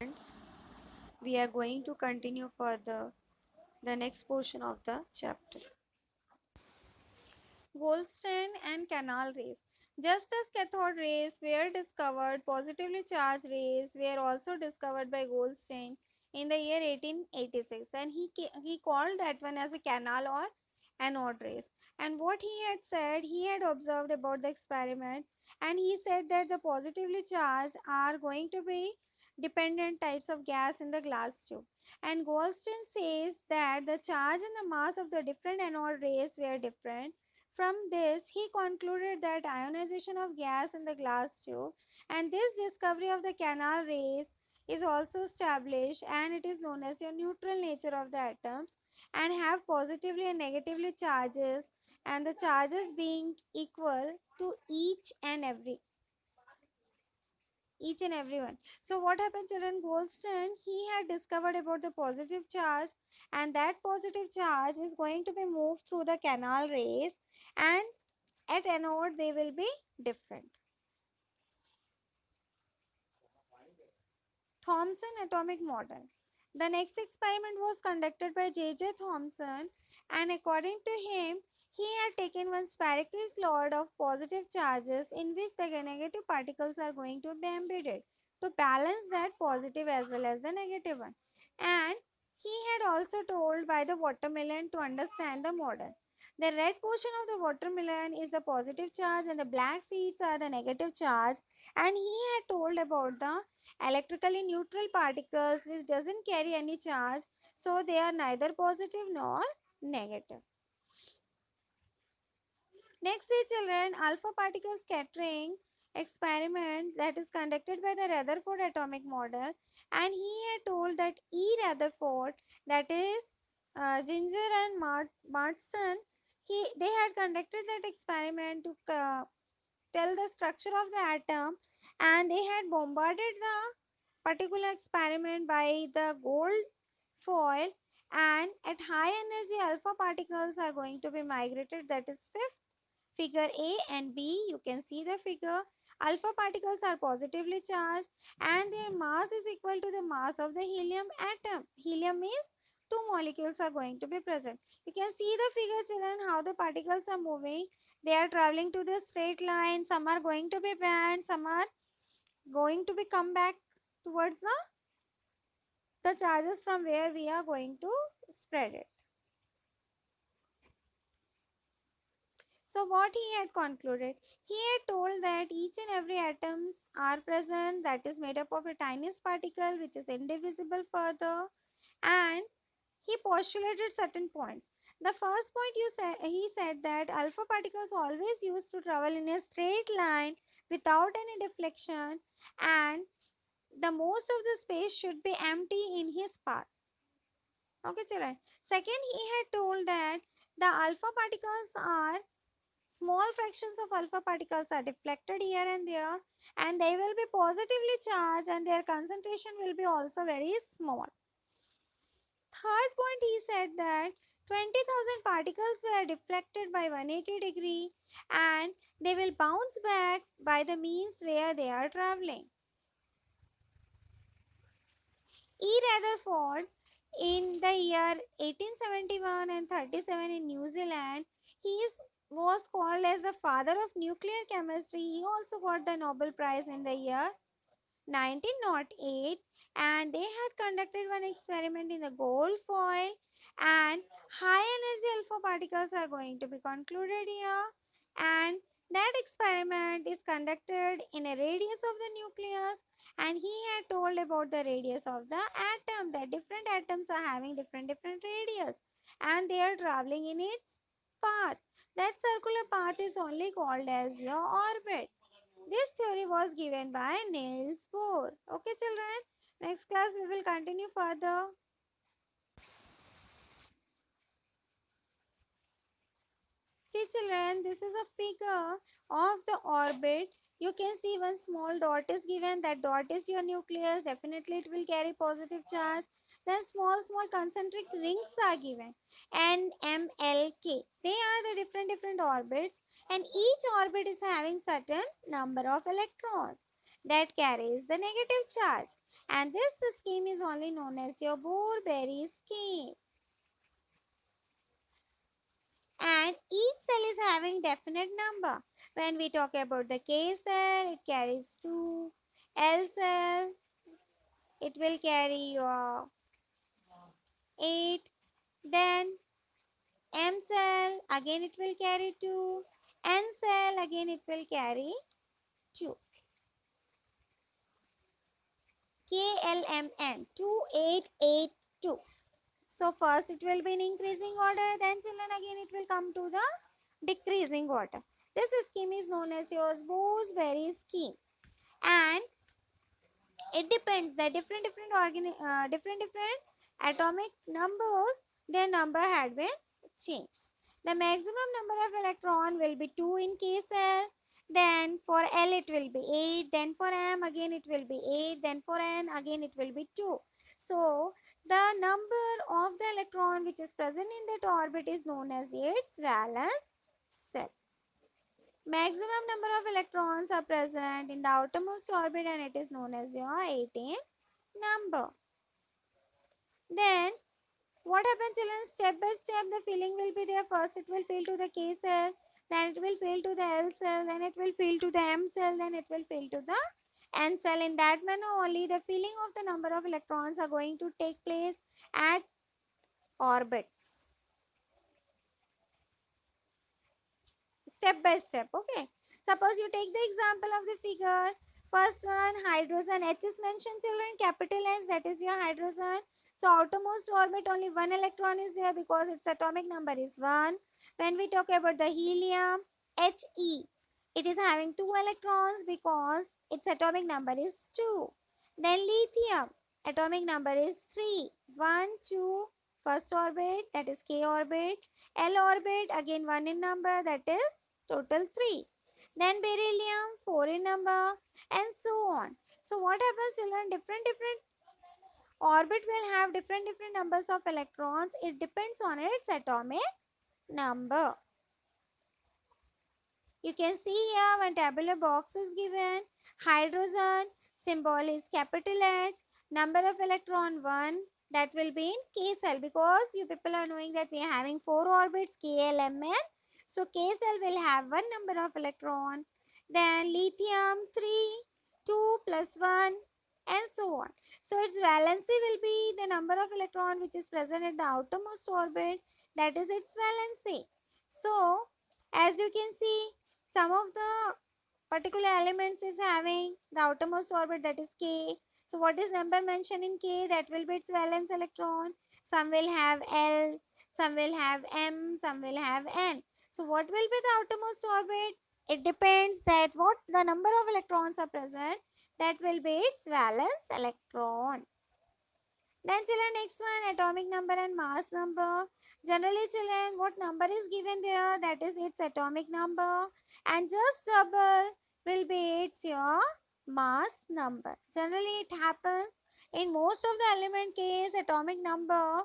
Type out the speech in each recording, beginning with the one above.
Friends, we are going to continue further the next portion of the chapter. Goldstein and canal rays. Just as cathode rays were discovered, positively charged rays were also discovered by Goldstein in the year 1886, and he called that one as a canal or anode rays. And what he had said, he had observed about the experiment, and he said that the positively charged are going to be dependent types of gas in the glass tube. And Goldstein says that the charge and the mass of the different anode rays were different. From this, he concluded that ionization of gas in the glass tube, and this discovery of the canal rays is also established, and it is known as your neutral nature of the atoms and have positively and negatively charges, and the charges being equal to each and every one. So what happened, children? Goldstein, he had discovered about the positive charge, and that positive charge is going to be moved through the canal rays, and at anode they will be different. Thomson atomic model. The next experiment was conducted by J.J. Thomson, and according to him, he had taken one spherical cloud of positive charges in which the negative particles are going to be embedded to balance that positive as well as the negative one. And he had also told by the watermelon to understand the model. The red portion of the watermelon is the positive charge and the black seeds are the negative charge. And he had told about the electrically neutral particles which doesn't carry any charge, so they are neither positive nor negative. Next is, children, alpha particle scattering experiment that is conducted by the Rutherford atomic model, and he had told that E. Rutherford, that is Ginger and Martson, they had conducted that experiment to tell the structure of the atom, and they had bombarded the particular experiment by the gold foil, and at high energy alpha particles are going to be migrated, that is fifth figure A and B. You can see the figure. Alpha particles are positively charged and their mass is equal to the mass of the helium atom. Helium means two molecules are going to be present. You can see the figure, children, how the particles are moving. They are traveling to the straight line. Some are going to be bent, some are going to be come back towards the charges from where we are going to spread it. So what he had concluded, he had told that each and every atoms are present that is made up of a tiniest particle which is indivisible further, and he postulated certain points. The first point he said that alpha particles always used to travel in a straight line without any deflection, and the most of the space should be empty in his path. Okay, children. Second, he had told that the alpha particles are small fractions of alpha particles are deflected here and there, and they will be positively charged and their concentration will be also very small. Third point, he said that 20,000 particles were deflected by 180 degree and they will bounce back by the means where they are traveling. E. Rutherford, in the year 1871 and 37 in New Zealand, was called as the father of nuclear chemistry. He also got the Nobel Prize in the year 1908, and they had conducted one experiment in the gold foil, and high energy alpha particles are going to be concluded here, and that experiment is conducted in a radius of the nucleus, and he had told about the radius of the atom, that different atoms are having different radius and they are traveling in its path. That circular path is only called as your orbit. This theory was given by Niels Bohr. Okay, children. Next class we will continue further. See, children, this is a figure of the orbit. You can see one small dot is given. That dot is your nucleus. Definitely it will carry positive charge. Then small concentric rings are given. N, M, L, K. They are the different orbits, and each orbit is having certain number of electrons that carries the negative charge. And this scheme is only known as your Bohr-Berry scheme. And each cell is having definite number. When we talk about the K cell, it carries 2. L cell, it will carry your 8. Then M cell, again it will carry 2. N cell, again it will carry 2. KLMN 2882. So first it will be in increasing order, then children again it will come to the decreasing order. This scheme is known as your Bohr-Berry scheme, and it depends that different atomic numbers, their number had been changed. The maximum number of electron will be 2 in K cell, then for L it will be 8, then for M again it will be 8, then for N again it will be 2. So the number of the electron which is present in that orbit is known as its valence cell. Maximum number of electrons are present in the outermost orbit, and it is known as your 18 number. Then what happens, children? Step by step the filling will be there. First it will fill to the K cell, then it will fill to the L cell, then it will fill to the M cell, then it will fill to the N cell. In that manner only the filling of the number of electrons are going to take place at orbits. Step by step, okay. Suppose you take the example of the figure. First one, hydrogen. H is mentioned, children, capital H, that is your hydrogen. So outermost orbit only one electron is there because its atomic number is 1. When we talk about the helium, He, it is having 2 electrons because its atomic number is 2. Then lithium, atomic number is 3. 1, 2, first orbit, that is K orbit. L orbit, again 1 in number, that is total 3. Then beryllium 4 in number, and so on. So what happens, children? Different orbit will have different numbers of electrons. It depends on its atomic number. You can see here one tabular box is given. Hydrogen symbol is capital H. Number of electron 1. That will be in K cell, because you people are knowing that we are having 4 orbits, K, L, M, N. So K cell will have one number of electron. Then lithium 3, 2 plus 1, and so on. So its valency will be the number of electron which is present at the outermost orbit. That is its valency. So as you can see, some of the particular elements is having the outermost orbit, that is K. So what is number mentioned in K? That will be its valence electron. Some will have L, some will have M, some will have N. So what will be the outermost orbit? It depends that what the number of electrons are present, that will be its valence electron. Then children, next one, atomic number and mass number. Generally children, what number is given there, that is its atomic number, and just double will be its your mass number. Generally it happens in most of the element case, atomic number,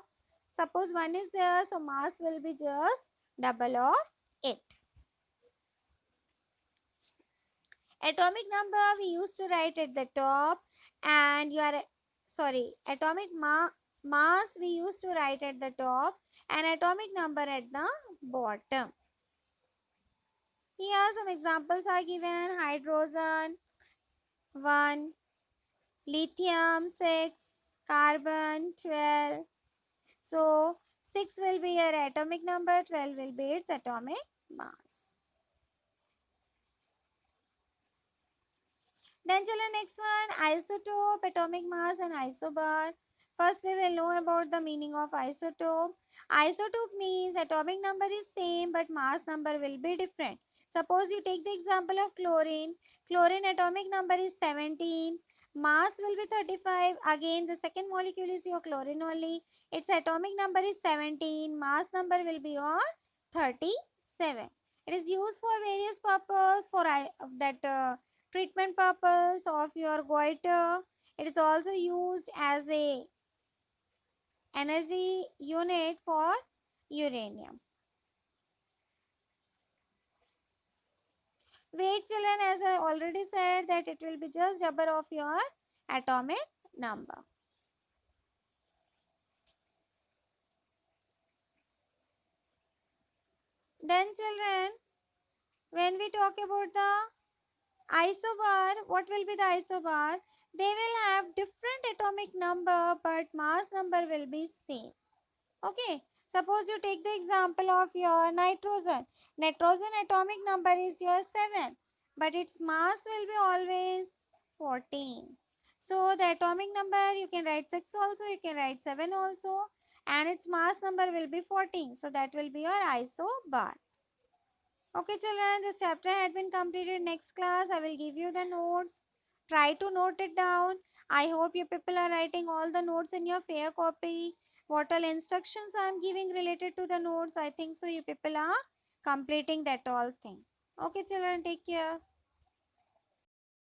suppose 1 is there, so mass will be just double of it. Atomic number we used to write at the top, and mass we used to write at the top, and atomic number at the bottom. Here some examples are given. Hydrogen 1, lithium 6, carbon 12. So 6 will be your atomic number, 12 will be its atomic mass. Then children, next one, isotope, atomic mass and isobar. First we will know about the meaning of isotope. Isotope means atomic number is same but mass number will be different. Suppose you take the example of chlorine. Chlorine atomic number is 17. Mass will be 35. Again the second molecule is your chlorine only. Its atomic number is 17. Mass number will be your 37. It is used for various purposes, for treatment purpose of your goiter. It is also used as a energy unit for uranium. Weight, children, as I already said, that it will be just double of your atomic number. Then children, when we talk about the isobar, what will be the isobar? They will have different atomic number but mass number will be same. Okay, suppose you take the example of your nitrogen. Nitrogen atomic number is your 7, but its mass will be always 14. So the atomic number you can write 6 also, you can write 7 also, and its mass number will be 14. So that will be your isobar. Okay children, this chapter had been completed. Next class I will give you the notes. Try to note it down. I hope you people are writing all the notes in your fair copy. What all instructions I am giving related to the notes, I think so you people are completing that all thing. Okay children, take care.